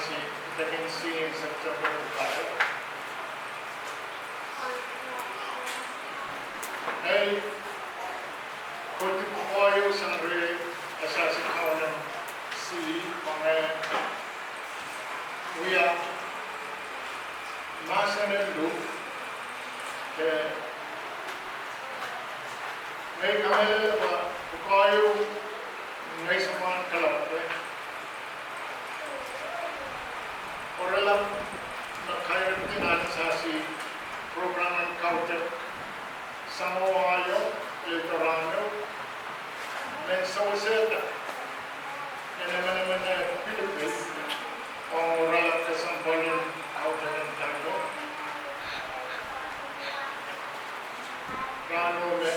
Sasi, taking singing September 5. Ay, kunti po kayo sa Sasi Kawanan si mga kuya masa nendo may kamay ba kayo may samaan kalap oralam na kaya rin sa si programan counter Samoayo, Litorano, dan Sawaseta. Yan naman na Philippines, ang ralap kasampalan counter ng tango. Rano na,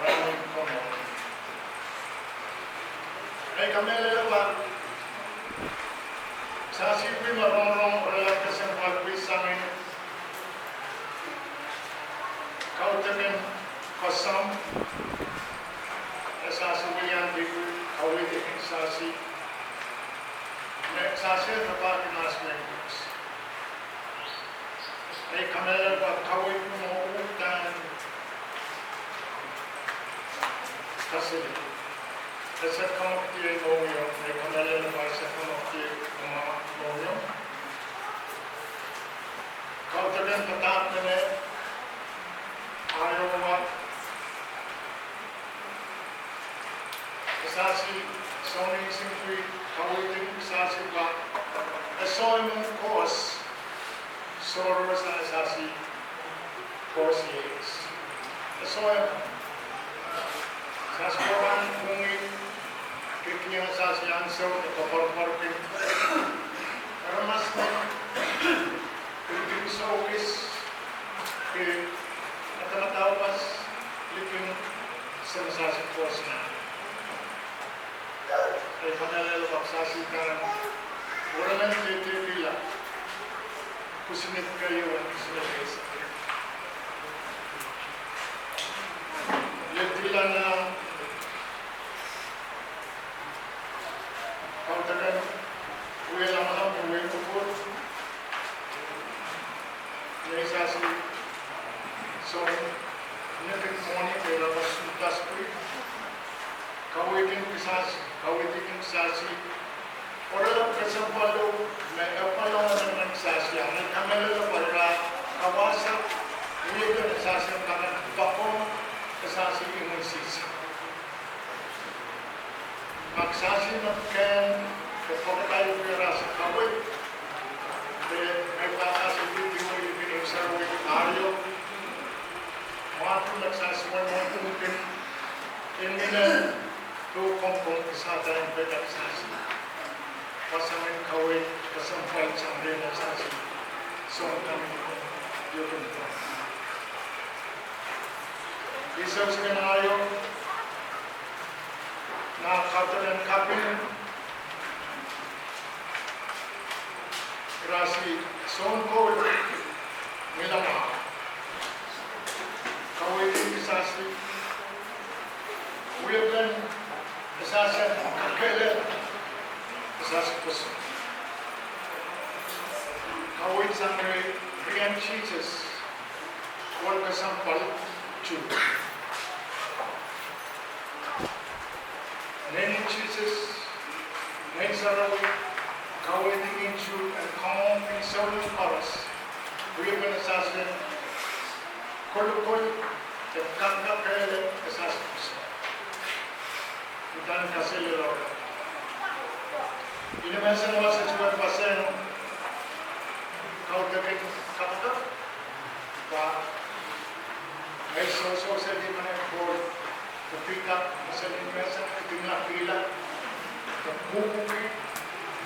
maraming komo. Ay kami lalawa, sa sipi marunong ralap kasampalan sa amin, Kautamin Kasam Sasubiyan di Kawiti Sasi Sasi na ba kinasmengos ay kamera ba kawit mo utan kasi kamakti mo yun ay kamera na ba sa kamakti mo yun Kautamin tatap na ayaw mo Sasi Sony simply kawitin Sasi ba asoy mong kos soro sa Sasi kos yes asoy Sasi kawan kungin kikiyang Sasi anso ikaparparpin pero mas kikiyang sa okis Matatawas liking sa Sasi kos na ay panalala pagsasikan wala lang titipila kusinip kayo ang sinabesa litila na kautagan uwi lang mahal uwi kupot may Sasi so nipit moni kaya pasuntas ko kawitin Sasi orang kesampalo may kapalo ng Sasi ang kamera para kawasan uwi ka Sasi ang kanang bakong Sasi imusisi magsasi magkan kapag tayo pera sa kawit may pakasi video yung sa uwi tayo Waktu nagsasuan mo tungkin hindi na tukong isa tayong pedak Sasi pasamin kawin kasampal sa mga Sasi so kami yun po isaw sa kanayo na katalan kapin rasi songkol milama kawitin Sasi uyagan Sasi kakailan Sasi puso kawit sa mga Brian Jesus wal kasampal chud Nene Jesus Nene Sarawi kawitin chud at kong pinsawin paras uyagan Sasi Kul dan kakak kaya Sasi puso dan kasih lelor ini masa masa cuma pasien kau terkait kakak pak ay so di mana kau ketika masa ini masa tinggal pila kebuki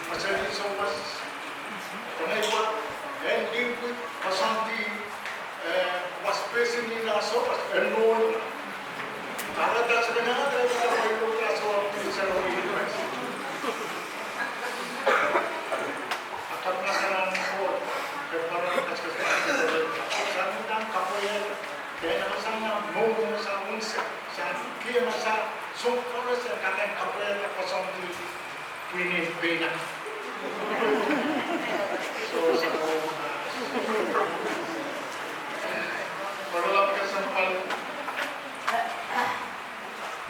masa ini so pas kenapa ending pasanti waspesi ni naso enol ada tak sebenarnya ada yang naso bisa ini akan masalah ko kepada kesempatan dan kapoyer dan sama mau sa unsa sa kia masa so kalau sa kata kapoyer pasang di pinipina. So sa buong Paralap ka sampal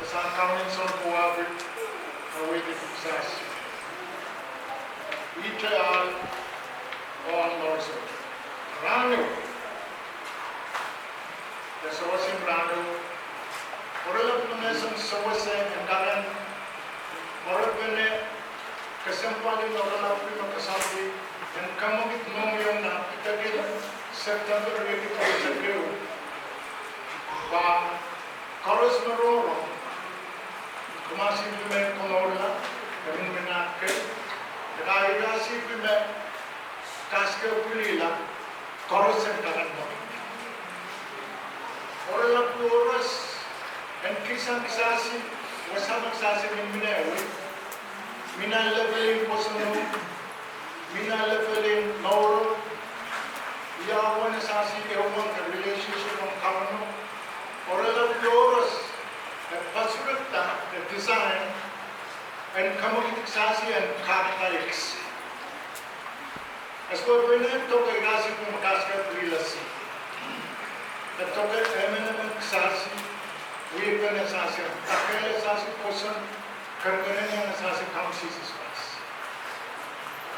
sa kamin sa buwabit awit sas. Ijal on Lordso. Rano. Kasawasin rano. Paralap na sa sawasin ang dalan. Paralap na kasampalin na paralap na kasabi ang kamagit mong yung napitagin September 2022 pa Carlos Maroro kumasih dengan Kolola kami menakkan kaya dengan kaska pulila Carlos yang kanan orang laporas dan kisah-kisah wasama kisah minawi minaleveling posono minaleveling Mauro yawan sasi ewan ka relationship ng kamano orang laporas dan pasurata the design and komunikasi and characteristics as well when to kay kasi kung makaska relasi at to kay emen sasi weapon sasi takay sasi person karganan ng sasi council space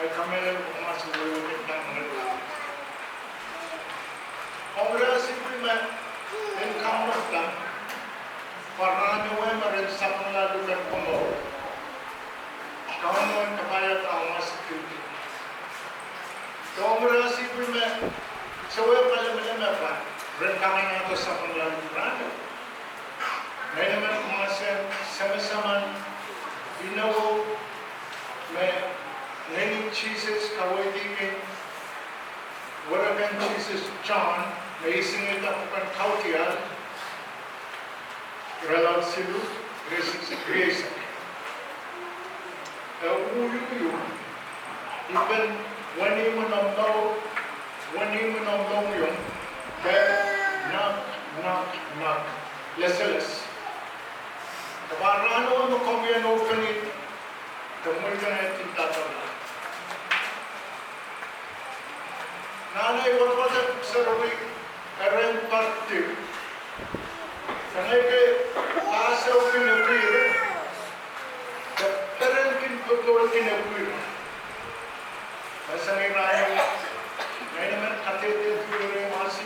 ay kamera ko masulo ng tanong Congress implement in Kamrata Parano Emerin sa panglalugan kumo. Kawan kapayat ang security. Congress implement so pala pa rin kami nato sa panglalugan. Ngayon naman kumasen sama-sama binawo may nini Jesus kaway tingin waragan Jesus John may isingit ako kan kautian Ralan silu Grace uyu even wani menambau yung knock leseles kabarano mo komyan open it kamoy ka na tintatala nanay wala sa rawi karen party kanay kay asaw kinapiro the parent kinputol kinapiro masangay raya ngayon naman katitin piro yung masi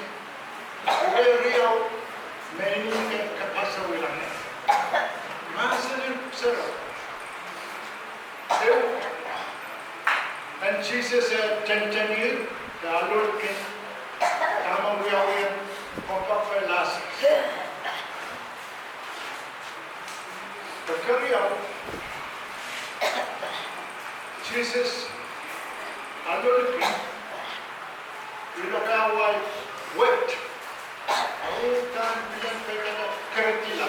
riyaw may inyong kapasaw ilang masanin sarap and Jesus said 10 years the Lord can tamang wiyaw pampapalas. Pagkariyaw, Jesus, Lord can ilokaway wet. Ang tan bilang pagkana karatila.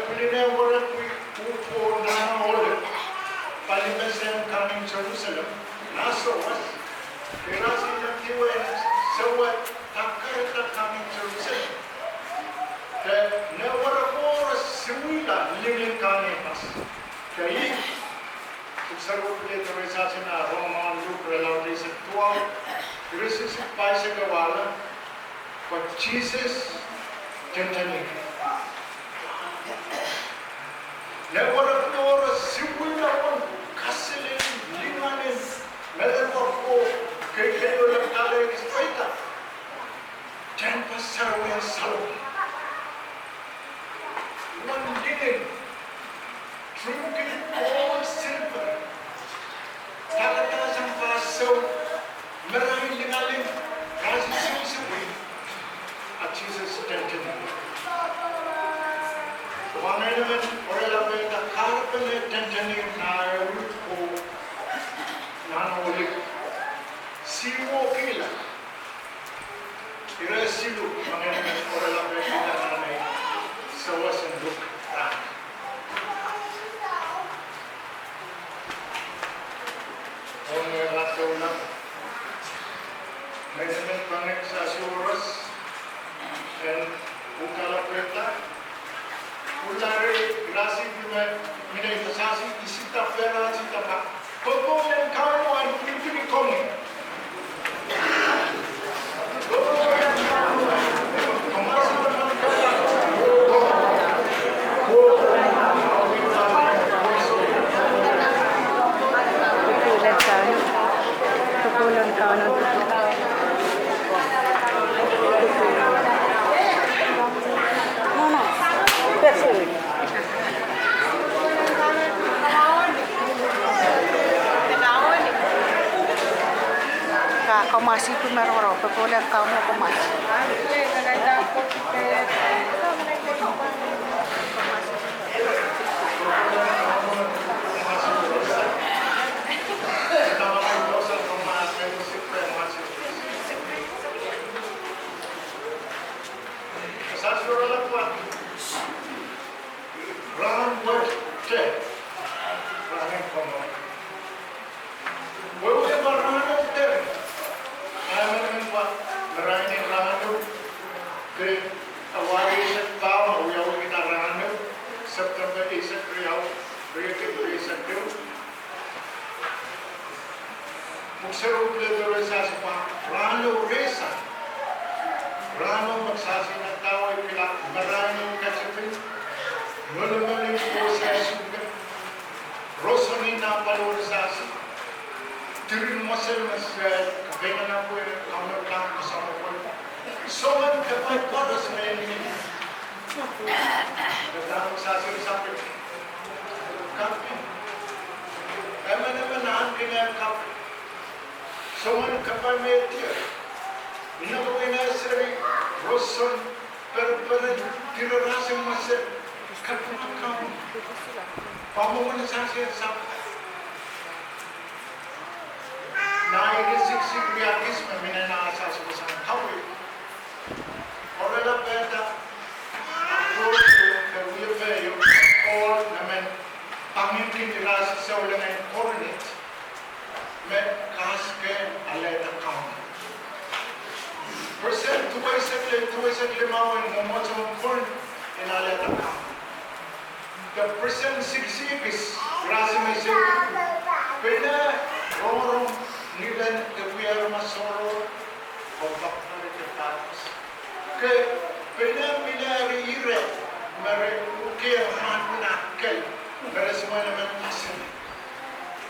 Pulina wala po na ulit. Palimasan coming Jerusalem. Nasawas. Kirasi ng tiway sawat takarita kami Jerusalem. Nawara po siwila lilin kami pas. Kaya observo pili teresa na Roman Luke relaw sa 12 Krisis pa sa gawala but Jesus gentleman. Nawara po siwila po kasilin limanin meron po kay kayo lang tayo ispaita. Diyan pa sa rawin salong. Mandinin. Drinking all silver. Talaga ang pasaw. Maraming lingaling. Kasi sinusuwi. At Jesus tentin. Kumangay naman, orala pa yung nakarapan na tentin yung narawin ko. Nanaulik. Siwo kila. Ira silu mga orala pa yung nanay. Sawa sanduk. Ang rataw lang. May naman pangit sa suras. And ukala peta. Ulari grasi minay masasi isi kamasi tumero pepoler kamu kamasi. September isang kriyaw, creative isang kriyaw. Magsarap nito sa sipa, rano resa. Rano magsasi ng tao ay pila, maraming kasipin. Malamang po sa suga. Rosani na palor sa si. Tirin masal masal, kabay na po yung kamar lang kasama po. So man kapay paras na yung Datang sasabi sa akin, kape. Kaya naman nahankin nga ang kape. So, man kapal may tiyo. Inagawin na sabi, Roson, pero tirarasang masal, kape ng kape. Pamungan na sasabi sa akin. Naigisik-sik riyakis, mamina na asas ko sa kape. Orala peta, or naman pangingkin nila sa ulang ay coordinate may kaske alay na count. Percent tuway sa limaw ang momotong corn in alay na count. The percent sigsibis rasa may sigsibis pwede rong nilan kaya masoro o bakit tapos kaya pwede minari ire mare ukir man kay pero semua naman asin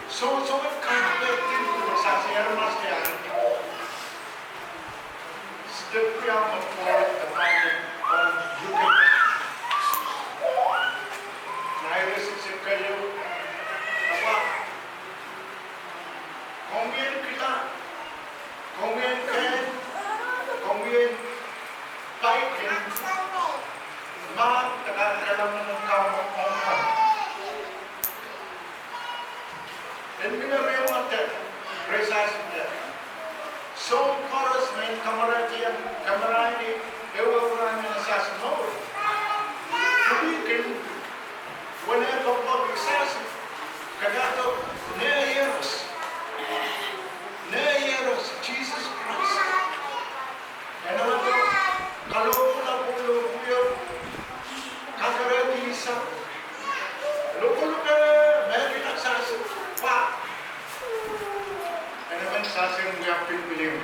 so kan din sa siya mas kaya step kaya mo for the finding of UK nairis si kayo apa kongin kita kongin taikin ma dalam kamu orang. Dan bila rewatan, resasi dia. So chorus main kamera ini dewa orang yang asas mau. Mungkin whenever public resasi, kagato neyeros Jesus Christ. Dan apa kalau pulau kakara isa lukul ka may nagsas pa ano man sasing we have to believe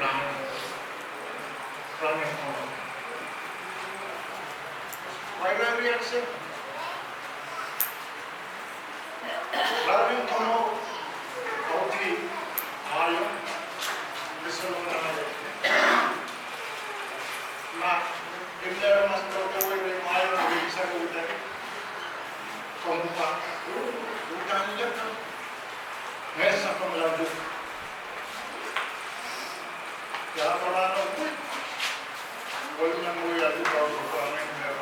running home why the reaction running home auti ayo gusto mo na ma Imler mas berdoa dengan malam bisa udah kompak, udah lihat kan, nggak sampai melanjut. Ya orang itu, boleh nunggu ya di bawah orang yang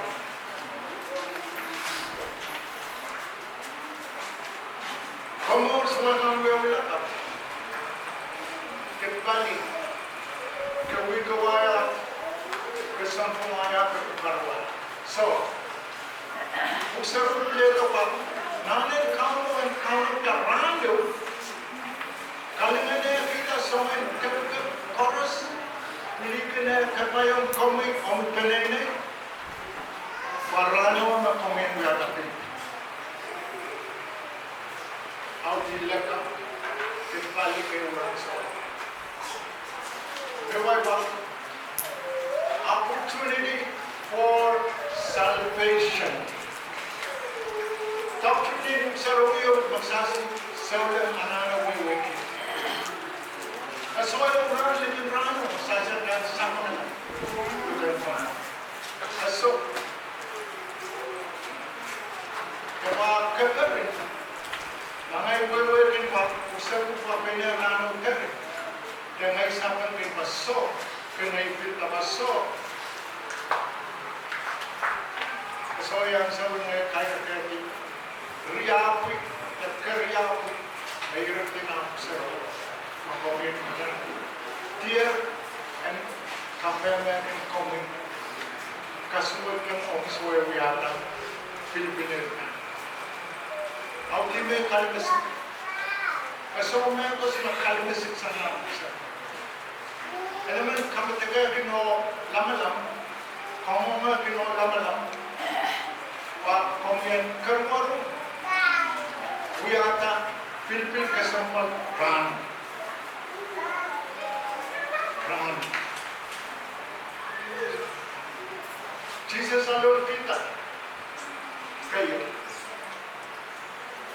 kamu semua nunggu ulah apa? Kembali ke wikawaya. Kesampung ayat berbarwa. So, usah dulu pak. Nanti kamu teranggu. Kalau ada kita semua ke chorus, miliknya kebayang komik penene. Warano na komik berada. Audilaka kembali ke orang soal. Berapa? Opportunity for salvation. Doctrine sa ruyo magsasi sa ulang anana wiwiki. Aso ay urar sa rano sa sama na. Aso kaya kagarin mga wiwiki pa usap pa pinarano kagarin. Kaya may sapang yang sebenarnya kaya kaya riapi, terkeriapi, mayroon din ako sa makomit na dear and complement and comment kasunod ng office where we are ng Filipino na. Ang di may kalimasin. Kaso may ko sila kalimasin sa namin sa. Alam mo, kapitaga kino lamalam, kung mga kino lamalam, kung yan karwaro, wiyata, Pilipin kasampal, ran. Jesus alone kita. Kayo.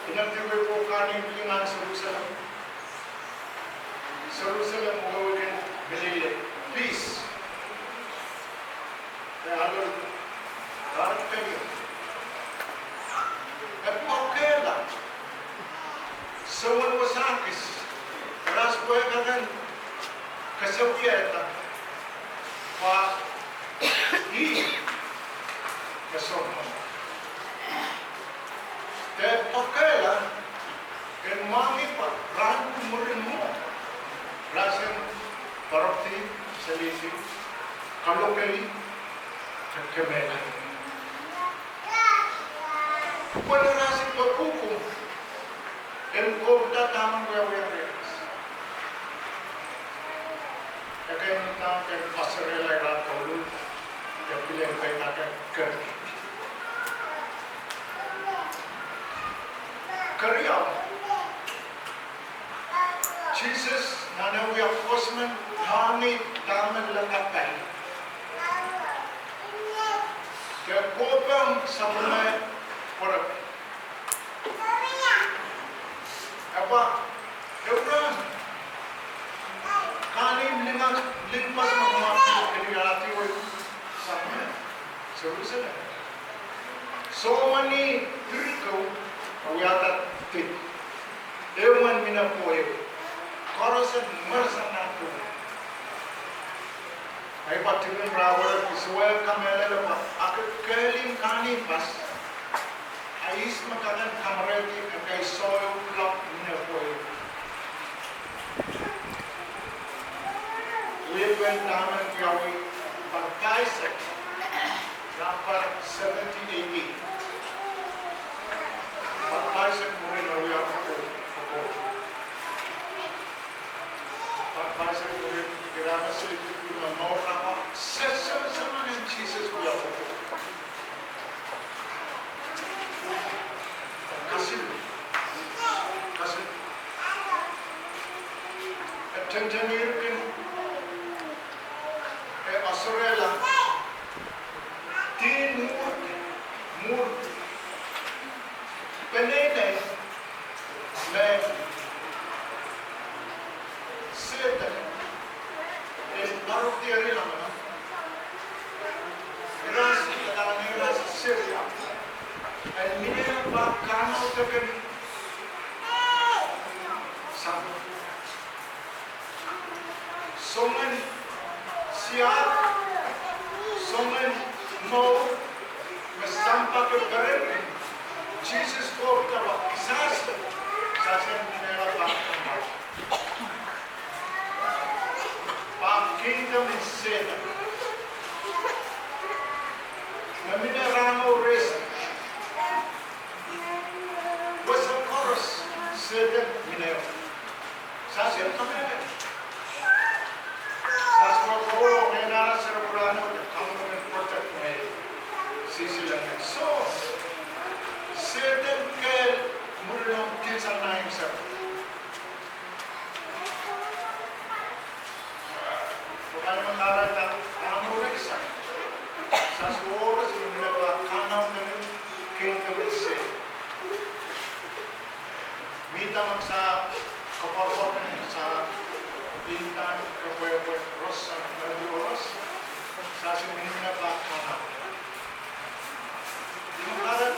Pinagtibay po kanin bilingan sa Jerusalem. Sa Jerusalem, magawin Galilea. Please. Kaya alone, harap kayo. At okay lang. Sa walwasakis, ras buhay ka rin. Kasabiyeta. Pa, di. Kasama. Kaya pakailan, kaya mami pa, raan mo rin mo. Rasan, parokti, salisi, kalokali, kagkamela. Wala rasin pagkukum, kaya kumda tamang gawin rin. Kaya nang kaya pasarela rat kaulu, kaya pilih kaya nakan kerja. Kerja. Jesus nanawi apostman hani taman langkapai. Kaya kopang sabunai orang. Apa? Orang kanin limpas mengamati kerjati woi sama Jerusalem. So many people awiyata tik. Ewan minapoy. Korosan marsan nato. Ay patirin rawar kisuwa kamera lepa. Akit keling kani pas. Ais makanan kamarati kay soil club minapoy. Lewen naman yawi pagkaisek dapat 70-80. Pagkaisek mo rin na uyak ako. Pagkaisek mo rin kirama sa ito na maura ka. Sasama ng Jesus uyak ako. Kasi at tentanir rin Australia, tin mur, penene, me, seta, barok tiari lama, ras katanya ras Syria, and minyak bakano tekan, sama, soman siap, soman mau mesampa ke beren, Jesus ko tawa kisas, sasen minera bakano, kingdom is Satan. Na minerano rest. Was of course Satan minero. Sasin kami. Saswa ko may nara sa Rurano ang mga protect may sisilang. So, Satan kaya mula ng kinsang naing sa Kaya mengarah ang muriksa sa suoras yung nagkakanaw ng kingdom is sin. Mitang sa kapapakan sa pintan kapayapay cross sa oras sa sinunod na kakanaw. Yung mengarah